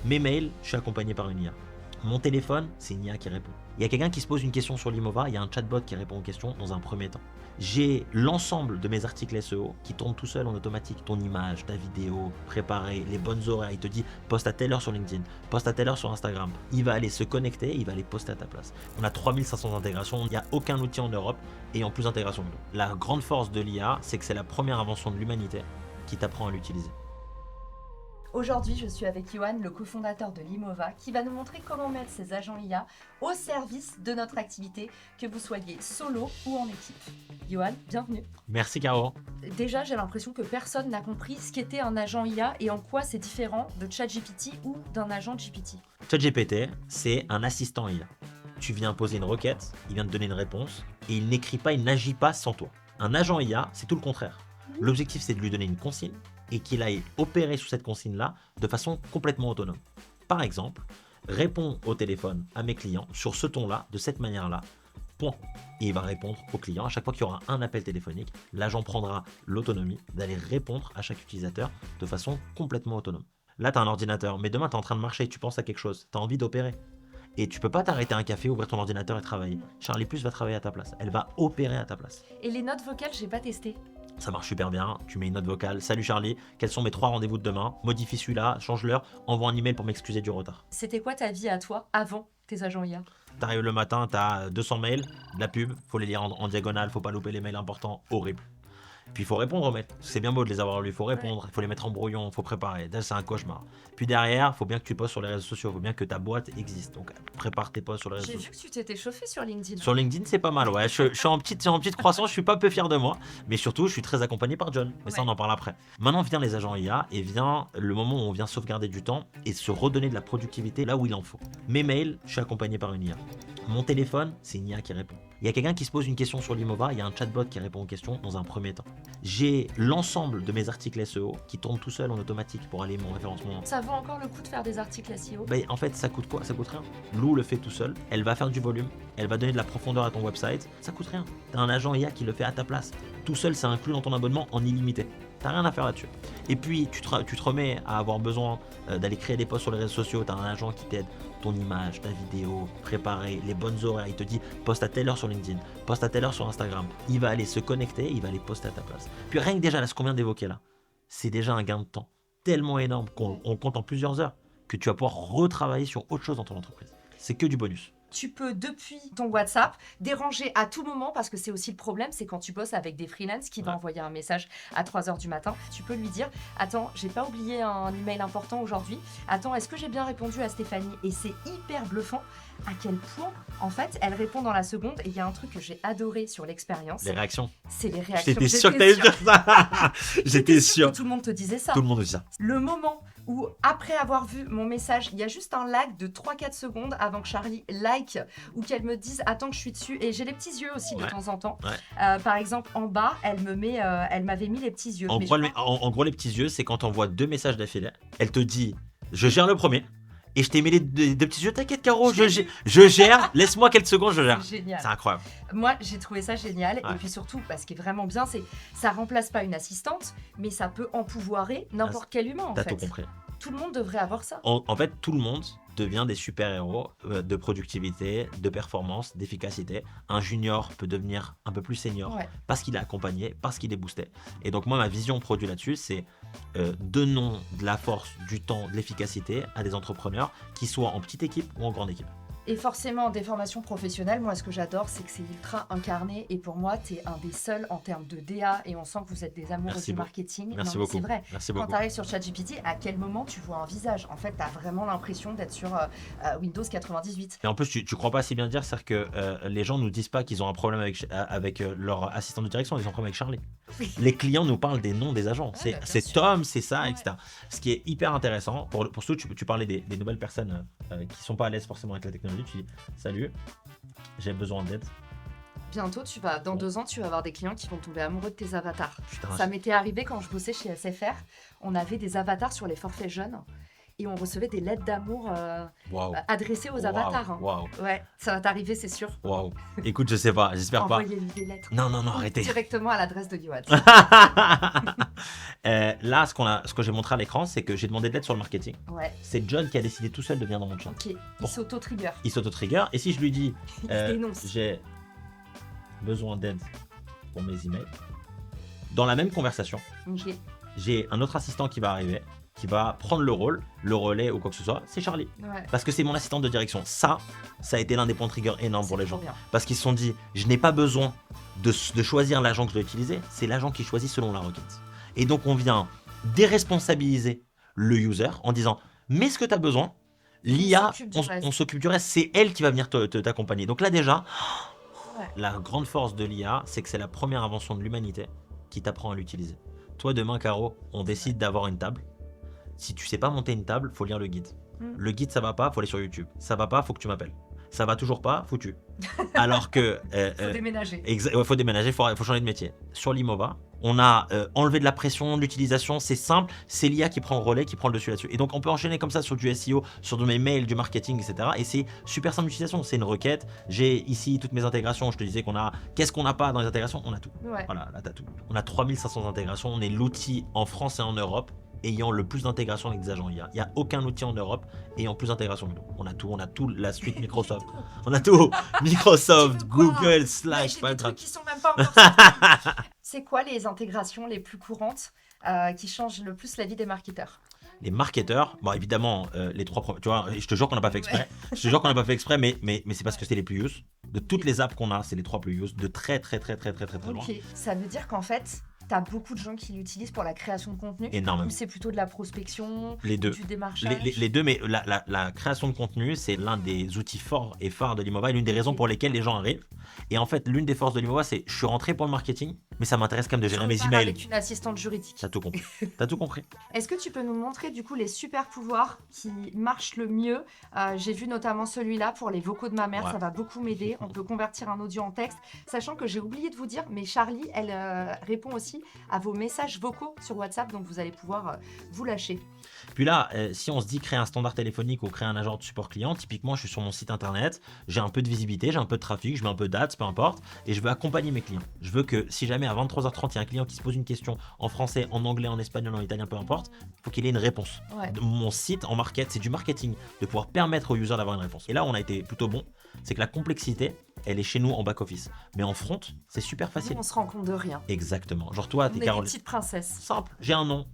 Mes mails, je suis accompagné par une IA. Mon téléphone, c'est une IA qui répond. Il y a quelqu'un qui se pose une question sur Limova, il y a un chatbot qui répond aux questions dans un premier temps. J'ai l'ensemble de mes articles SEO qui tournent tout seul en automatique. Ton image, ta vidéo, préparée, les bonnes horaires. Il te dit poste à telle heure sur LinkedIn, poste à telle heure sur Instagram. Il va aller se connecter, il va aller poster à ta place. On a 3500 intégrations, il n'y a aucun outil en Europe ayant plus d'intégration que nous. La grande force de l'IA, c'est que c'est la première invention de l'humanité qui t'apprend à l'utiliser. Aujourd'hui, je suis avec Yohan, le cofondateur de Limova, qui va nous montrer comment mettre ces agents IA au service de notre activité, que vous soyez solo ou en équipe. Yohan, bienvenue. Merci Caro. Déjà, j'ai l'impression que personne n'a compris ce qu'était un agent IA et en quoi c'est différent de ChatGPT ou d'un agent GPT. ChatGPT, c'est un assistant IA. Tu viens poser une requête, il vient te donner une réponse et il n'écrit pas, il n'agit pas sans toi. Un agent IA, c'est tout le contraire. L'objectif, c'est de lui donner une consigne et qu'il aille opérer sous cette consigne-là de façon complètement autonome. Par exemple, réponds au téléphone à mes clients sur ce ton-là, de cette manière-là, point. Et il va répondre au client. À chaque fois qu'il y aura un appel téléphonique, l'agent prendra l'autonomie d'aller répondre à chaque utilisateur de façon complètement autonome. Là, tu as un ordinateur, mais demain, tu es en train de marcher, tu penses à quelque chose, tu as envie d'opérer. Et tu peux pas t'arrêter à un café, ouvrir ton ordinateur et travailler. Charlie Plus va travailler à ta place. Elle va opérer à ta place. Et les notes vocales, j'ai pas testé. Ça marche super bien, tu mets une note vocale. Salut Charlie, quels sont mes 3 rendez-vous de demain? Modifie celui-là, change l'heure, envoie un email pour m'excuser du retard. C'était quoi ta vie à toi avant tes agents IA? T'arrives le matin, t'as 200 mails, de la pub, faut les lire en diagonale, faut pas louper les mails importants, horrible. Puis il faut répondre aux mails. C'est bien beau de les avoir lus, il faut répondre, il faut les mettre en brouillon, il faut préparer. C'est un cauchemar. Puis derrière, il faut bien que tu postes sur les réseaux sociaux, il faut bien que ta boîte existe. Donc prépare tes posts sur les réseaux J'ai sociaux. vu que tu t'étais chauffé sur LinkedIn. Sur LinkedIn, c'est pas mal, ouais. Je suis en petite croissance, je suis pas peu fier de moi. Mais surtout, je suis très accompagné par John. Mais ça, on en parle après. Maintenant vient les agents IA et vient le moment où on vient sauvegarder du temps et se redonner de la productivité là où il en faut. Mes mails, je suis accompagné par une IA. Mon téléphone, c'est une IA qui répond. Il y a quelqu'un qui se pose une question sur Limova, il y a un chatbot qui répond aux questions dans un premier temps. J'ai l'ensemble de mes articles SEO qui tournent tout seul en automatique pour aller mon référencement. Ça vaut encore le coup de faire des articles SEO? En fait, ça coûte quoi? Ça coûte rien. Lou le fait tout seul, elle va faire du volume, elle va donner de la profondeur à ton website, ça coûte rien. T'as un agent IA qui le fait à ta place. Tout seul, c'est inclus dans ton abonnement en illimité. T'as rien à faire là-dessus. Et puis, tu te remets à avoir besoin d'aller créer des posts sur les réseaux sociaux, t'as un agent qui t'aide. Ton image, ta vidéo, préparer les bonnes horaires. Il te dit poste à telle heure sur LinkedIn, poste à telle heure sur Instagram. Il va aller se connecter, il va aller poster à ta place. Puis rien que déjà, là, ce qu'on vient d'évoquer là, c'est déjà un gain de temps tellement énorme qu'on compte en plusieurs heures que tu vas pouvoir retravailler sur autre chose dans ton entreprise. C'est que du bonus. Tu peux, depuis ton WhatsApp, déranger à tout moment, parce que c'est aussi le problème, c'est quand tu bosses avec des freelances qui vont envoyer un message à 3h du matin. Tu peux lui dire « Attends, j'ai pas oublié un email important aujourd'hui. Attends, est-ce que j'ai bien répondu à Stéphanie ?» Et c'est hyper bluffant à quel point, en fait, elle répond dans la seconde. Et il y a un truc que j'ai adoré sur l'expérience. Les réactions. C'est les réactions. J'étais sûr que t'allais dire ça. J'étais sûr. Que tout le monde te disait ça. Tout le monde dit ça. Le moment où, après avoir vu mon message, il y a juste un lag de 3-4 secondes avant que Charlie like ou qu'elle me dise attends que je suis dessus. Et j'ai les petits yeux aussi de temps en temps. Par exemple, en bas, elle m'avait mis les petits yeux. En gros, les petits yeux, c'est quand on voit 2 messages d'affilée. Elle te dit je gère le premier. Et je t'ai mis les deux petits yeux, t'inquiète Caro, je gère, laisse-moi quelques secondes, je gère. C'est génial. C'est incroyable. Moi, j'ai trouvé ça génial. Et puis surtout, ce qui est vraiment bien, c'est ça remplace pas une assistante, mais ça peut empouvoirer n'importe quel humain en fait. T'as tout compris. Tout le monde devrait avoir ça. En fait, tout le monde devient des super-héros de productivité, de performance, d'efficacité. Un junior peut devenir un peu plus senior parce qu'il est accompagné, parce qu'il est boosté. Et donc moi, ma vision produit là-dessus, c'est donnons de la force, du temps, de l'efficacité à des entrepreneurs qui soient en petite équipe ou en grande équipe. Et forcément, des formations professionnelles, moi, ce que j'adore, c'est que c'est ultra incarné. Et pour moi, tu es un des seuls en termes de DA. Et on sent que vous êtes des amoureux du marketing. Merci beaucoup. C'est vrai. Merci Quand beaucoup. tu arrives sur ChatGPT, à quel moment tu vois un visage? En fait, tu as vraiment l'impression d'être sur Windows 98. Et en plus, tu crois pas si bien dire, c'est-à-dire que les gens nous disent pas qu'ils ont un problème avec leur assistant de direction, ils ont un problème avec Charlie. Les clients nous parlent des noms des agents. C'est Tom, c'est ça, etc. Ce qui est hyper intéressant, pour surtout, tu parlais des nouvelles personnes qui sont pas à l'aise forcément avec la technologie. Tu dis salut, j'ai besoin d'aide. Bientôt, dans 2 ans, tu vas avoir des clients qui vont tomber amoureux de tes avatars. Putain, ça m'était arrivé quand je bossais chez SFR. On avait des avatars sur les forfaits jeunes. et on recevait des lettres d'amour Waouh. adressées aux avatars. Hein. Waouh. Ouais, ça va t'arriver, c'est sûr. Waouh. Écoute, je sais pas, j'espère pas. Envoyez-lui des lettres. Non, arrêtez. Directement à l'adresse de Yoann. Là, ce que j'ai montré à l'écran, c'est que j'ai demandé de l'aide sur le marketing. Ouais. C'est John qui a décidé tout seul de venir dans mon chat. Ok, Bon. s'auto-trigger. Il s'auto-trigger. Et si je lui dis, Il se dénonce. j'ai besoin d'aide pour mes emails, dans la même conversation, Ok. j'ai un autre assistant qui va arriver, qui va prendre le relais ou quoi que ce soit, c'est Charlie. Ouais. Parce que c'est mon assistante de direction. Ça a été l'un des points trigger énormes pour les trop gens. bien. Parce qu'ils se sont dit, je n'ai pas besoin de choisir l'agent que je dois utiliser, c'est l'agent qui choisit selon la requête. Et donc on vient déresponsabiliser le user en disant, mets ce que tu as besoin, l'IA, on s'occupe du reste, c'est elle qui va venir t'accompagner. Donc là déjà, la grande force de l'IA, c'est que c'est la première invention de l'humanité qui t'apprend à l'utiliser. Toi demain, Caro, on décide d'avoir une table. Si tu sais pas monter une table, faut lire le guide. Le guide, ça va pas, faut aller sur YouTube. Ça va pas, faut que tu m'appelles. Ça va toujours pas, foutu. Alors que... faut déménager. Faut déménager, faut changer de métier. Sur l'Imova, on a enlevé de la pression, de l'utilisation, c'est simple, c'est l'IA qui prend le relais, qui prend le dessus là-dessus. Et donc on peut enchaîner comme ça sur du SEO, sur de mes mails, du marketing, etc. Et c'est super simple d'utilisation, c'est une requête. J'ai ici toutes mes intégrations, je te disais qu'on a... Qu'est-ce qu'on n'a pas dans les intégrations? On a tout. Ouais. Voilà, là t'as tout. On a 3500 intégrations, on est l'outil en France et en Europe ayant le plus d'intégration avec des agents IA. Il n'y a aucun outil en Europe ayant plus d'intégration que nous. On a tout, la suite Microsoft. On a tout, Microsoft, Google, Slack. J'ai des trucs qui sont même pas encore sortis. C'est quoi les intégrations les plus courantes qui changent le plus la vie des marketeurs? Les marketeurs, bon évidemment, les trois premiers, tu vois, je te jure qu'on n'a pas fait exprès. Je te jure qu'on n'a pas fait exprès, mais c'est parce que c'est les plus use. De toutes les apps qu'on a, c'est les trois plus use, de très loin. Ok, ça veut dire qu'en fait, t'as beaucoup de gens qui l'utilisent pour la création de contenu. Énormément. Ou c'est plutôt de la prospection, les deux. du démarchage. Les deux, mais la création de contenu, c'est l'un des outils forts et phares de l'Imova et l'une des raisons pour lesquelles les gens arrivent. Et en fait, l'une des forces de l'Imova, c'est je suis rentré pour le marketing, mais ça m'intéresse quand même de gérer mes emails. Avec une assistante juridique. T'as tout compris. T'as tout compris. Est-ce que tu peux nous montrer du coup les super pouvoirs qui marchent le mieux? J'ai vu notamment celui-là pour les vocaux de ma mère, ça va beaucoup m'aider. On peut convertir un audio en texte, sachant que j'ai oublié de vous dire, mais Charlie, elle répond aussi à vos messages vocaux sur WhatsApp, donc vous allez pouvoir vous lâcher. Puis là, si on se dit créer un standard téléphonique ou créer un agent de support client, typiquement je suis sur mon site internet, j'ai un peu de visibilité, j'ai un peu de trafic, je mets un peu d'ads, peu importe, et je veux accompagner mes clients. Je veux que si jamais à 23h30 il y a un client qui se pose une question en français, en anglais, en espagnol, en italien, peu importe, il faut qu'il ait une réponse. Mon site en market, c'est du marketing, de pouvoir permettre aux users d'avoir une réponse. Et là on a été plutôt bon, c'est que la complexité, elle est chez nous en back-office. Mais en front, c'est super facile. Nous, on se rend compte de rien. Exactement. Genre toi, t'es Caroline. Des petites princesses. Simple. J'ai un nom,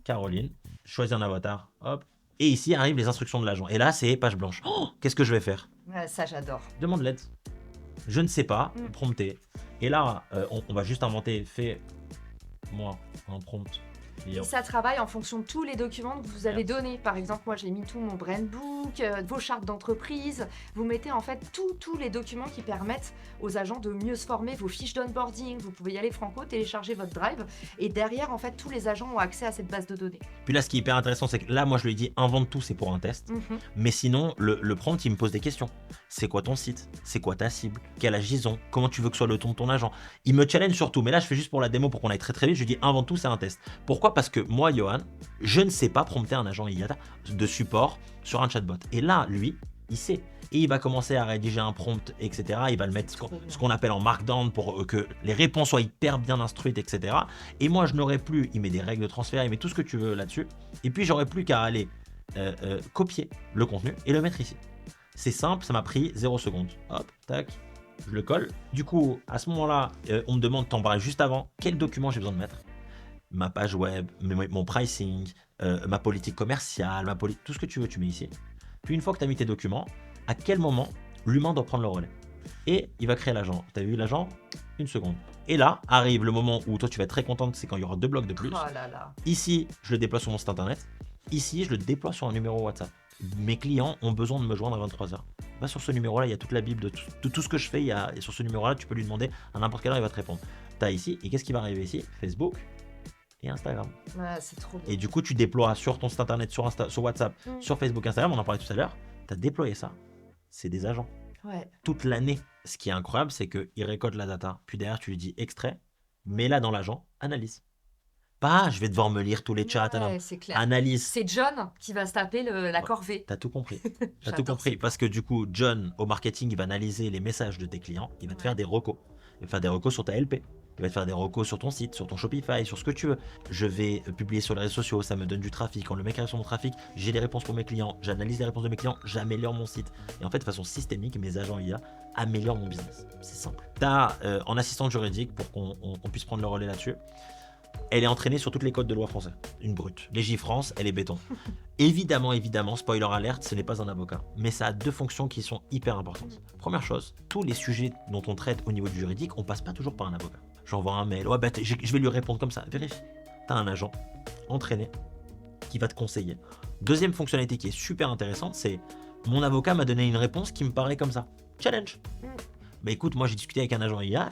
Caroline. Je choisis un avatar. Hop. Et ici arrivent les instructions de l'agent. Et là, c'est page blanche. Oh, qu'est-ce que je vais faire? Ça, j'adore. Demande l'aide. Je ne sais pas. Prompter. Et là, on va juste inventer. Fais-moi un prompt. Et ça travaille en fonction de tous les documents que vous avez donnés. Par exemple, moi j'ai mis tout mon brand book, vos chartes d'entreprise. Vous mettez en fait tous les documents qui permettent aux agents de mieux se former, vos fiches d'onboarding. Vous pouvez y aller franco, télécharger votre drive. Et derrière, en fait, tous les agents ont accès à cette base de données. Puis là, ce qui est hyper intéressant, c'est que là, moi je lui ai dit invente tout, c'est pour un test. Mais sinon, le prompt, il me pose des questions. C'est quoi ton site? C'est quoi ta cible? Quel âge ils ont? Comment tu veux que soit le ton de ton agent? Il me challenge sur tout. Mais là, je fais juste pour la démo pour qu'on aille très vite. Je lui dis invente tout, c'est un test. Pourquoi? Parce que moi, Yoann, je ne sais pas prompter un agent IA de support sur un chatbot. Et là, lui, il sait. Et il va commencer à rédiger un prompt, etc. Il va le mettre ce qu'on appelle en markdown pour que les réponses soient hyper bien instruites, etc. Et moi, je n'aurais plus, il met des règles de transfert, il met tout ce que tu veux là-dessus. Et puis, j'aurais plus qu'à aller copier le contenu et le mettre ici. C'est simple, ça m'a pris 0 secondes. Hop, tac, je le colle. Du coup, à ce moment-là, on me demande, t'en parlais juste avant, quel document j'ai besoin de mettre? Ma page web, mon pricing, ma politique commerciale, tout ce que tu veux, tu mets ici. Puis une fois que tu as mis tes documents, à quel moment l'humain doit prendre le relais? Et il va créer l'agent. Tu as vu l'agent? Une seconde. Et là, arrive le moment où toi tu vas être très contente, c'est quand il y aura 2 blocs de plus. Oh là là. Ici, je le déploie sur mon site internet. Ici, je le déploie sur un numéro WhatsApp. Mes clients ont besoin de me joindre à 23h. Va sur ce numéro-là, il y a toute la bible de tout ce que je fais. Et sur ce numéro-là, tu peux lui demander à n'importe quelle heure, il va te répondre. Tu as ici, et qu'est-ce qui va arriver ici? Facebook et Instagram. Ouais, c'est trop bien. Et du coup, tu déploies sur ton site internet, sur WhatsApp, sur Facebook, Instagram, on en parlait tout à l'heure. Tu as déployé ça. C'est des agents. Ouais. Toute l'année. Ce qui est incroyable, c'est qu'il récolte la data. Puis derrière, tu lui dis extrait, mets-la dans l'agent, analyse. Pas, je vais devoir me lire tous les chats. Non. Ouais, c'est clair. Analyse. C'est John qui va se taper la corvée. T'as tout compris. T'as tout J'adore compris. ça. Parce que du coup, John, au marketing, il va analyser les messages de tes clients. Il va te Ouais. faire des recos. Il va faire des recos sur ta LP. Il va te faire des recos sur ton site, sur ton Shopify, sur ce que tu veux. Je vais publier sur les réseaux sociaux, ça me donne du trafic. Quand le mec arrive sur mon trafic, j'ai les réponses pour mes clients. J'analyse les réponses de mes clients, j'améliore mon site. Et en fait, de façon systémique, mes agents IA améliorent mon business. C'est simple. T'as en assistante juridique, pour qu'on puisse prendre le relais là-dessus, elle est entraînée sur toutes les codes de loi français. Une brute. Légifrance, elle est béton. Évidemment, spoiler alerte, ce n'est pas un avocat. Mais ça a deux fonctions qui sont hyper importantes. Première chose, tous les sujets dont on traite au niveau du juridique, on passe pas toujours par un avocat. J'envoie un mail, ouais, je vais lui répondre comme ça. Vérifie. T'as un agent entraîné qui va te conseiller. Deuxième fonctionnalité qui est super intéressante, c'est mon avocat m'a donné une réponse qui me paraît comme ça. Challenge. Bah écoute, moi j'ai discuté avec un agent IA,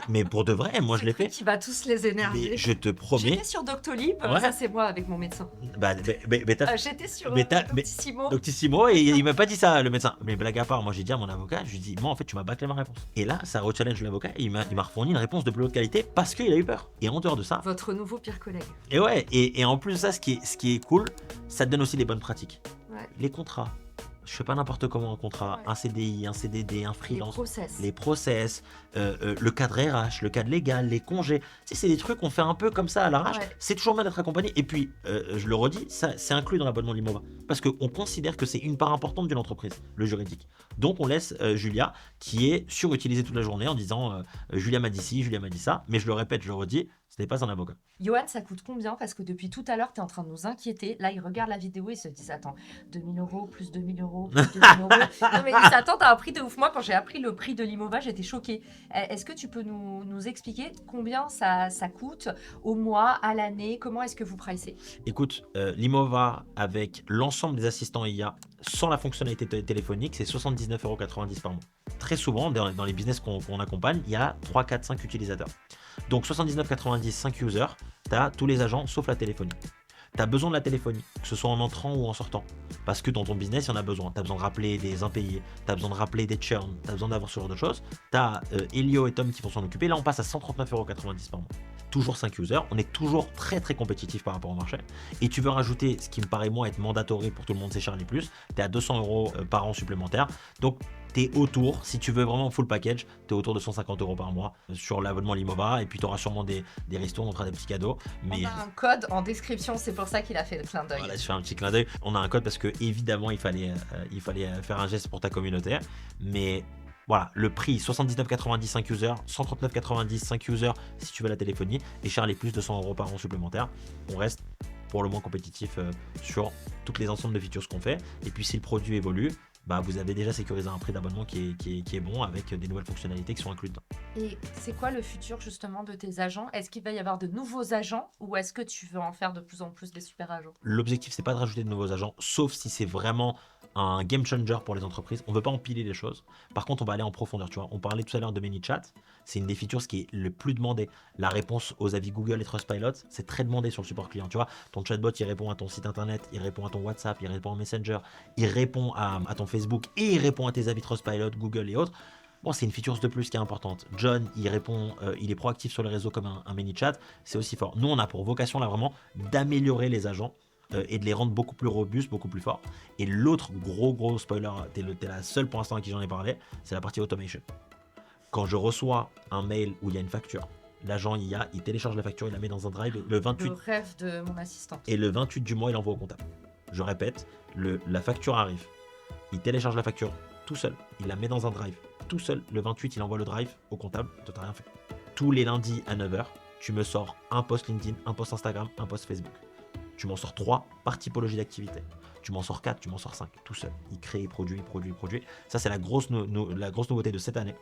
mais pour de vrai, moi je l'ai fait. Qui va tous les énerver. Mais je te promets. J'étais sur Doctolib, Ouais. ça c'est moi avec mon médecin. J'étais sur Doctissimo. Doctissimo et il m'a pas dit ça le médecin. Mais blague à part, moi j'ai dit à mon avocat, je lui ai dit moi en fait tu m'as bâclé ma réponse. Et là ça rechallenge l'avocat et il m'a refourni une réponse de plus haute qualité parce qu'il a eu peur. Et en dehors de ça. Votre nouveau pire collègue. Et ouais, et en plus de ça, ce qui est cool, ça te donne aussi des bonnes pratiques. Ouais. Les contrats. Je fais pas n'importe comment un contrat, Ouais. un CDI, un CDD, un Les freelance. process. Les process, le cadre RH, le cadre légal, les congés. Tu sais, c'est des trucs qu'on fait un peu comme ça à l'arrache. Ouais. C'est toujours bien d'être accompagné. Et puis, je le redis, ça, c'est inclus dans l'abonnement Limova. Parce qu'on considère que c'est une part importante d'une entreprise, le juridique. Donc, on laisse Julia, qui est surutilisée toute la journée en disant Julia m'a dit ci, Julia m'a dit ça. Mais je le répète, je le redis, ce n'est pas un avocat. Johan, ça coûte combien? Parce que depuis tout à l'heure, tu es en train de nous inquiéter. Là, ils regardent la vidéo et ils se disent attends, 2000 euros, plus 2000 euros, plus 2000 euros. Non, mais ils s'attendent à un prix de ouf. Moi, quand j'ai appris le prix de Limova, j'étais choquée. Est-ce que tu peux nous expliquer combien ça coûte au mois, à l'année? Comment est-ce que vous pricez? Écoute, Limova, avec l'ensemble des assistants IA, sans la fonctionnalité téléphonique, c'est 79,90 € par mois. Très souvent, dans les business qu'on accompagne, il y a 3, 4, 5 utilisateurs. Donc 79,90, 5 users, tu as tous les agents sauf la téléphonie. Tu as besoin de la téléphonie, que ce soit en entrant ou en sortant. Parce que dans ton business, il y en a besoin. Tu as besoin de rappeler des impayés, tu as besoin de rappeler des churns, tu as besoin d'avoir ce genre de choses. Tu as Elio et Tom qui vont s'en occuper. Là, on passe à 139,90 € par mois. Toujours 5 users, on est toujours très très compétitif par rapport au marché. Et tu veux rajouter ce qui me paraît moi être mandatory pour tout le monde, c'est Charlie Plus. Tu es à 200 € par an supplémentaire. Donc tu es autour, si tu veux vraiment full package, tu es autour de 150 € par mois sur l'abonnement Limova. Et puis tu auras sûrement des restos, on fera des petits cadeaux. Mais On a un code en description, c'est pour ça qu'il a fait le clin d'œil. voilà, je fais un petit clin d'œil. On a un code parce que évidemment il fallait faire un geste pour ta communauté. Mais voilà, le prix 79,90 5 users, 139,90 5 users si tu veux la téléphonie, et Charlie Plus 200 € par an supplémentaire. On reste pour le moins compétitif sur toutes les ensembles de features qu'on fait. Et puis si le produit évolue, bah, vous avez déjà sécurisé un prix d'abonnement qui est bon avec des nouvelles fonctionnalités qui sont incluses dedans. Et c'est quoi le futur justement de tes agents? Est-ce qu'il va y avoir de nouveaux agents ou est-ce que tu veux en faire de plus en plus des super agents? L'objectif, c'est pas de rajouter de nouveaux agents, sauf si c'est vraiment un game changer pour les entreprises. On veut pas empiler les choses. Par contre, on va aller en profondeur. Tu vois, on parlait tout à l'heure de ManyChat. C'est une des features qui est le plus demandé. La réponse aux avis Google et Trustpilot, c'est très demandé sur le support client. Tu vois, ton chatbot, il répond à ton site internet, il répond à ton WhatsApp, il répond à Messenger, il répond à ton Facebook et il répond à tes avis Trustpilot, Google et autres. Bon, c'est une feature de plus qui est importante. John, il répond, il est proactif sur les réseaux comme un ManyChat. C'est aussi fort. Nous, on a pour vocation là vraiment d'améliorer les agents et de les rendre beaucoup plus robustes, beaucoup plus forts. Et l'autre gros spoiler, t'es la seule pour l'instant à qui j'en ai parlé, c'est la partie automation. Quand je reçois un mail où il y a une facture, l'agent IA, il télécharge la facture, il la met dans un drive le 28. Le rêve de mon assistante. Et le 28 du mois, il envoie au comptable. Je répète, la facture arrive. Il télécharge la facture tout seul, il la met dans un drive tout seul. Le 28, il envoie le drive au comptable, toi t'as rien fait. Tous les lundis à 9h, tu me sors un post LinkedIn, un post Instagram, un post Facebook. Tu m'en sors 3 par typologie d'activité. Tu m'en sors 4, tu m'en sors 5, tout seul. Il crée, il produit. Ça, c'est la grosse nouveauté de cette année.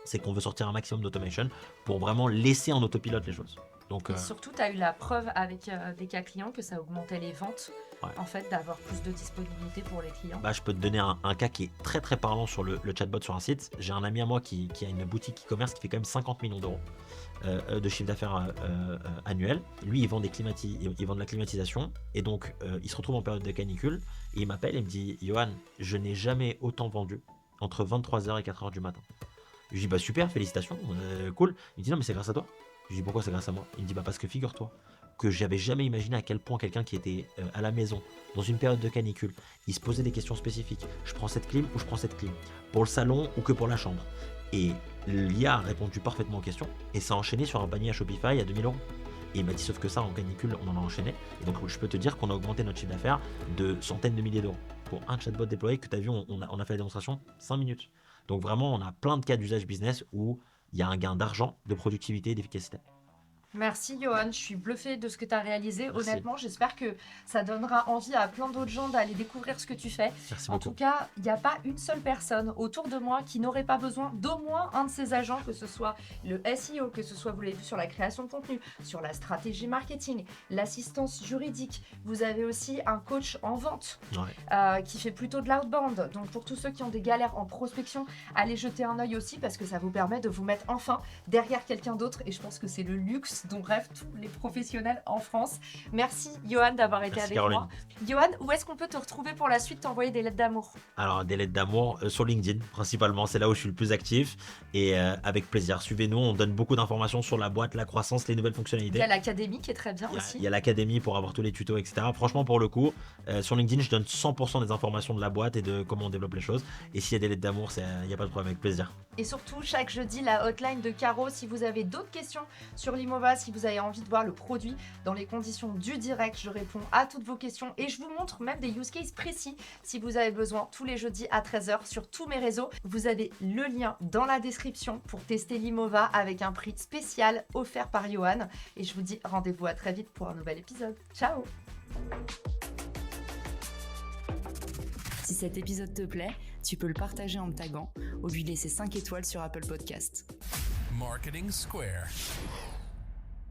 C'est qu'on veut sortir un maximum d'automation pour vraiment laisser en autopilote les choses. Donc, Et surtout, tu as eu la preuve avec des cas clients que ça augmentait les ventes, ouais. en fait, d'avoir plus de disponibilité pour les clients. Bah, je peux te donner un cas qui est très très parlant sur le chatbot sur un site. J'ai un ami à moi qui a une boutique e-commerce qui fait quand même 50 millions d'euros de chiffre d'affaires annuel. Lui, il vend de la climatisation et donc il se retrouve en période de canicule et il m'appelle et me dit Johan, je n'ai jamais autant vendu entre 23h et 4h du matin. Je lui dis bah super, félicitations, cool. Il me dit non mais c'est grâce à toi. Je lui dis pourquoi c'est grâce à moi? Il me dit bah parce que figure-toi que j'avais jamais imaginé à quel point quelqu'un qui était à la maison, dans une période de canicule, il se posait des questions spécifiques. Je prends cette clim ou je prends cette clim? Pour le salon ou que pour la chambre? Et l'IA a répondu parfaitement aux questions et ça a enchaîné sur un panier à Shopify à 2000 €. Et il m'a dit sauf que ça en canicule on en a enchaîné. Et donc je peux te dire qu'on a augmenté notre chiffre d'affaires de centaines de milliers d'euros. Pour un chatbot déployé que tu as vu, on a fait la démonstration 5 minutes. Donc vraiment on a plein de cas d'usage business où il y a un gain d'argent, de productivité et d'efficacité. Merci Johan, je suis bluffée de ce que tu as réalisé. Merci. Honnêtement, j'espère que ça donnera envie à plein d'autres gens d'aller découvrir ce que tu fais. Merci En beaucoup. tout cas, il n'y a pas une seule personne autour de moi qui n'aurait pas besoin d'au moins un de ces agents, que ce soit le SEO, que ce soit, vous l'avez vu, sur la création de contenu, sur la stratégie marketing, l'assistance juridique. Vous avez aussi un coach en vente qui fait plutôt de l'outbound. Donc pour tous ceux qui ont des galères en prospection, allez jeter un œil aussi parce que ça vous permet de vous mettre enfin derrière quelqu'un d'autre. Et je pense que c'est le luxe dont rêvent tous les professionnels en France. Merci Johan d'avoir été avec Caroline. moi. Johan, où est-ce qu'on peut te retrouver pour la suite, t'envoyer des lettres d'amour? Alors des lettres d'amour sur LinkedIn principalement, c'est là où je suis le plus actif et avec plaisir. Suivez-nous, on donne beaucoup d'informations sur la boîte, la croissance, les nouvelles Il fonctionnalités. y a l'académie qui est très bien aussi. Il y a l'académie pour avoir tous les tutos, etc. Franchement, pour le coup, sur LinkedIn, je donne 100% des informations de la boîte et de comment on développe les choses. Et s'il y a des lettres d'amour, il n'y a pas de problème, avec plaisir. Et surtout, chaque jeudi, la hotline de Caro. Si vous avez d'autres questions sur Limova, si vous avez envie de voir le produit dans les conditions du direct, je réponds à toutes vos questions et je vous montre même des use cases précis si vous avez besoin tous les jeudis à 13h sur tous mes réseaux. Vous avez le lien dans la description pour tester Limova avec un prix spécial offert par Johan. Et je vous dis rendez-vous à très vite pour un nouvel épisode. Ciao! Si cet épisode te plaît, tu peux le partager en me taguant ou lui laisser 5 étoiles sur Apple Podcast. Marketing Square.